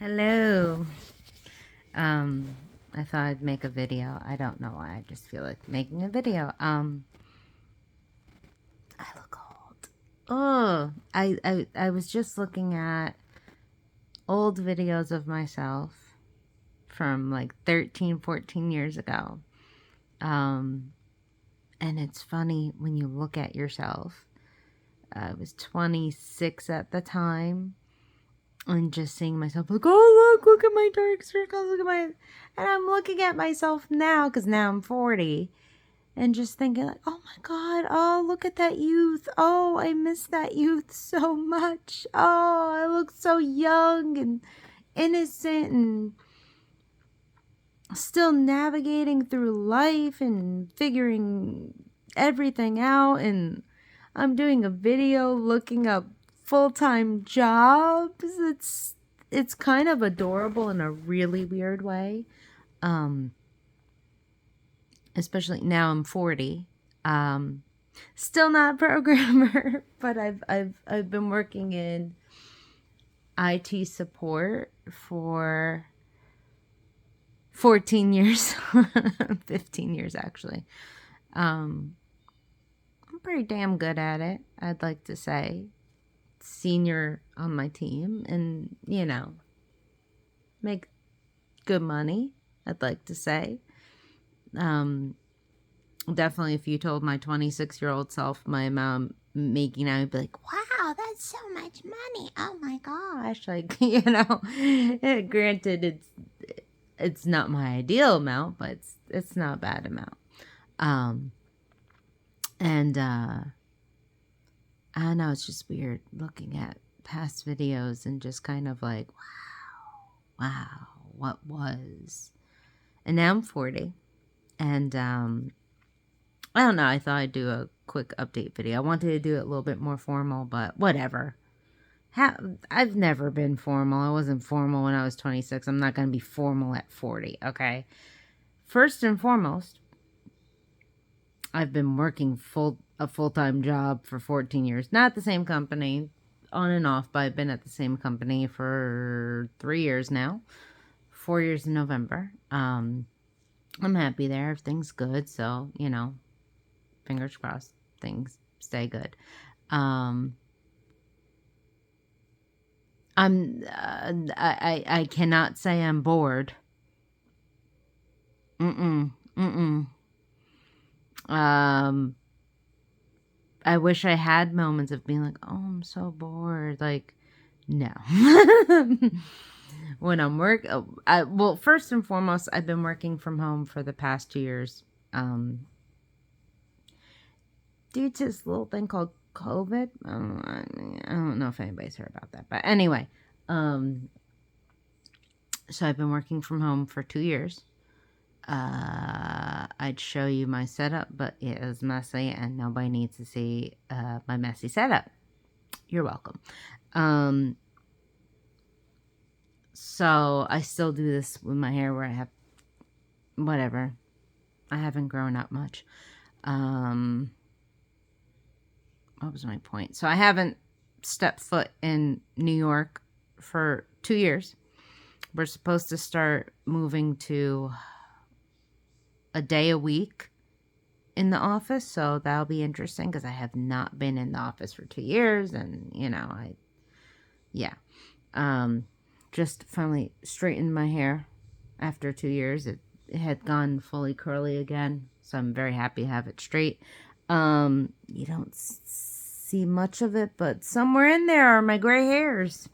Hello. I thought I'd make a video. I don't know why. I just feel like making a video. I look old. Oh, I was just looking at old videos of myself from like 13, 14 years ago. And it's funny when you look at yourself. I was 26 at the time. And just seeing myself like, oh, look at my dark circles, look at my, and I'm looking at myself now, because now I'm 40, and just thinking like, oh my God, oh, look at that youth. Oh, I miss that youth so much. Oh, I look so young and innocent and still navigating through life and figuring everything out. And I'm doing a video looking up full-time jobs. It's kind of adorable in a really weird way. Especially now I'm 40. Still not a programmer, but I've been working in IT support for 14 years. 15 years actually. I'm pretty damn good at it, I'd like to say. Senior on my team, and make good money, I'd like to say. Definitely if you told my 26-year-old self my amount making, I would be like, wow, that's so much money, oh my gosh. Like, granted, it's not my ideal amount, but it's not a bad amount. And I don't know, it's just weird looking at past videos and just kind of like, wow, what was? And now I'm 40. And I don't know, I thought I'd do a quick update video. I wanted to do it a little bit more formal, but whatever. I've never been formal. I wasn't formal when I was 26. I'm not going to be formal at 40, okay? First and foremost, I've been working a full-time job for 14 years. Not the same company, on and off, but I've been at the same company for 3 years now. 4 years in November. I'm happy there. Everything's good, so, fingers crossed things stay good. I cannot say I'm bored. I wish I had moments of being like, oh, I'm so bored. Like, no. When I'm well, first and foremost, I've been working from home for the past 2 years. Due to this little thing called COVID. I don't know if anybody's heard about that. But anyway, so I've been working from home for 2 years. I'd show you my setup, but it is messy and nobody needs to see my messy setup. You're welcome. So I still do this with my hair where I have whatever. I haven't grown up much. What was my point? So I haven't stepped foot in New York for 2 years. We're supposed to start moving to a day a week in the office, so that'll be interesting because I have not been in the office for 2 years, and just finally straightened my hair after 2 years. It had gone fully curly again, so I'm very happy to have it straight. You don't see much of it, but somewhere in there are my gray hairs.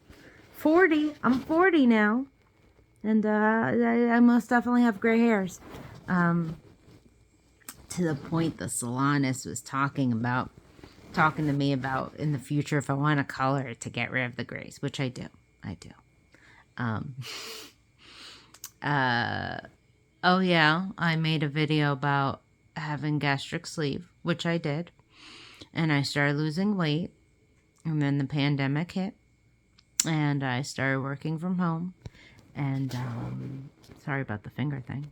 40. I'm 40 now. And I most definitely have gray hairs. To the point the salonist was talking to me about in the future if I want to color it to get rid of the grays, which I do. Oh yeah, I made a video about having gastric sleeve, which I did. And I started losing weight. And then the pandemic hit. And I started working from home. And, sorry about the finger thing.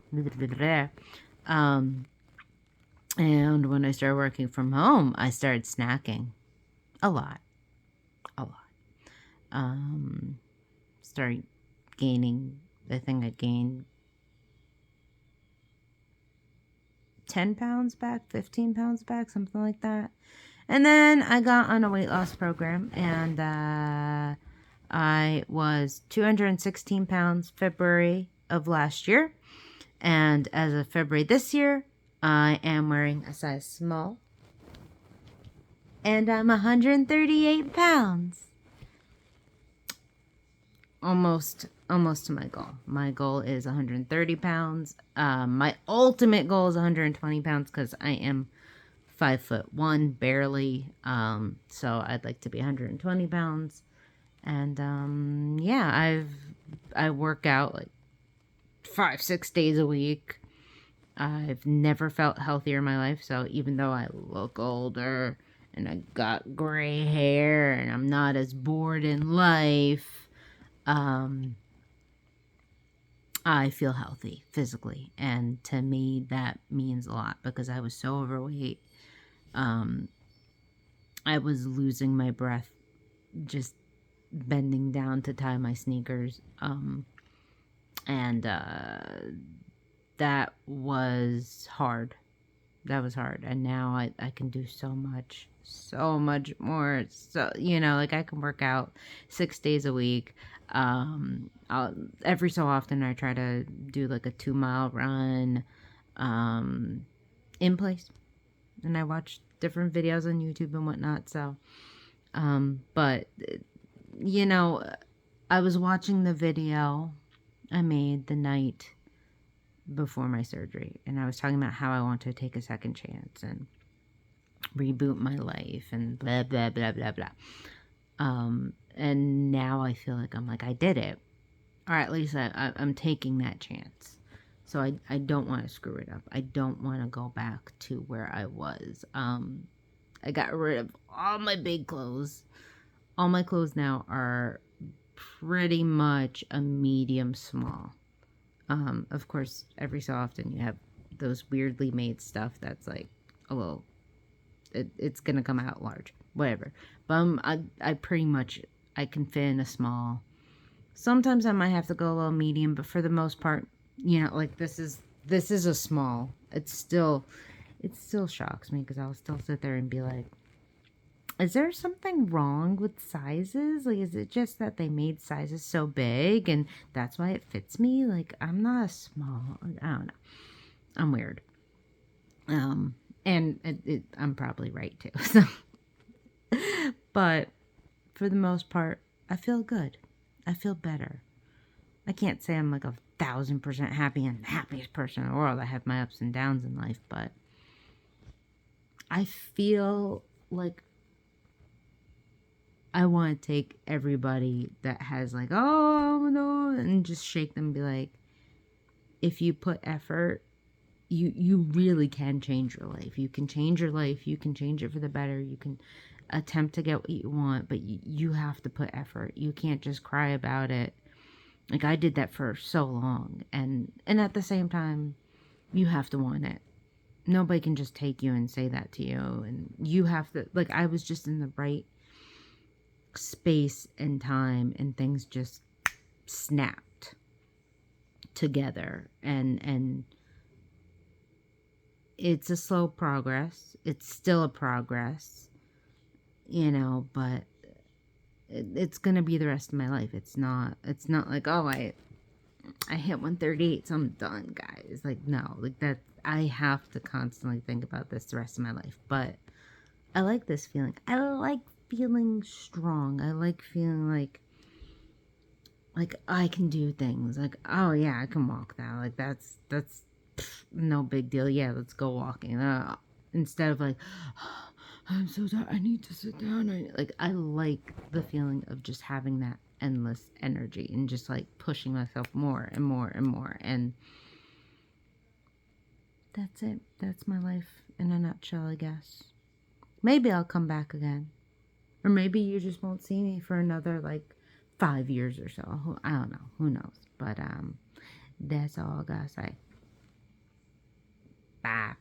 And when I started working from home, I started snacking. A lot. Started gaining, I think I gained 10 pounds back, 15 pounds back, something like that. And then I got on a weight loss program, and I was 216 pounds February of last year. And as of February this year, I am wearing a size small. And I'm 138 pounds. Almost to my goal. My goal is 130 pounds. My ultimate goal is 120 pounds because I am 5'1", barely. So I'd like to be 120 pounds. And yeah, I work out like 5-6 days a week. I've never felt healthier in my life. So even though I look older and I got gray hair and I'm not as bored in life, I feel healthy physically. And to me, that means a lot because I was so overweight. I was losing my breath just bending down to tie my sneakers. And that was hard. That was hard. And now I can do so much more. So, like I can work out 6 days a week. Every so often I try to do like a 2-mile run in place. And I watch different videos on YouTube and whatnot. So, but, I was watching the video I made the night before my surgery, and I was talking about how I want to take a second chance and reboot my life and blah blah blah blah blah. And now I feel like I did it, or at least I'm taking that chance. So I don't want to screw it up. I don't want to go back to where I was. I got rid of all my big clothes. All my clothes now are pretty much a medium small. Of course, every so often you have those weirdly made stuff that's like, oh, well, it's going to come out large, whatever. But I pretty much, I can fit in a small. Sometimes I might have to go a little medium, but for the most part, like this is a small. It still shocks me because I'll still sit there and be like, is there something wrong with sizes? Like, is it just that they made sizes so big and that's why it fits me? Like, I'm not a small. I don't know. I'm weird. And I'm probably right too. So, but for the most part, I feel good. I feel better. I can't say I'm like 1,000% happy and the happiest person in the world. I have my ups and downs in life, but I feel like I want to take everybody that has like, oh no, and just shake them and be like, if you put effort, you really can change your life. You can change your life. You can change it for the better. You can attempt to get what you want, but you have to put effort. You can't just cry about it. Like I did that for so long. And at the same time, you have to want it. Nobody can just take you and say that to you. And you have to, like, I was just in the right space and time and things just snapped together, and it's a slow progress. It's still a progress, but it's gonna be the rest of my life. It's not like, oh, I hit 138 so I'm done, guys. Like, no, like that. I have to constantly think about this the rest of my life. But I like this feeling. I like feeling strong. I like feeling like I can do things. Like, oh yeah, I can walk now. Like that's no big deal. Yeah, let's go walking. Instead of like, oh, I'm so tired. I need to sit down. I like the feeling of just having that endless energy and just like pushing myself more and more and more. And that's it. That's my life in a nutshell, I guess. Maybe I'll come back again. Or maybe you just won't see me for another, like, 5 years or so. I don't know. Who knows? But, that's all I gotta say. Bye.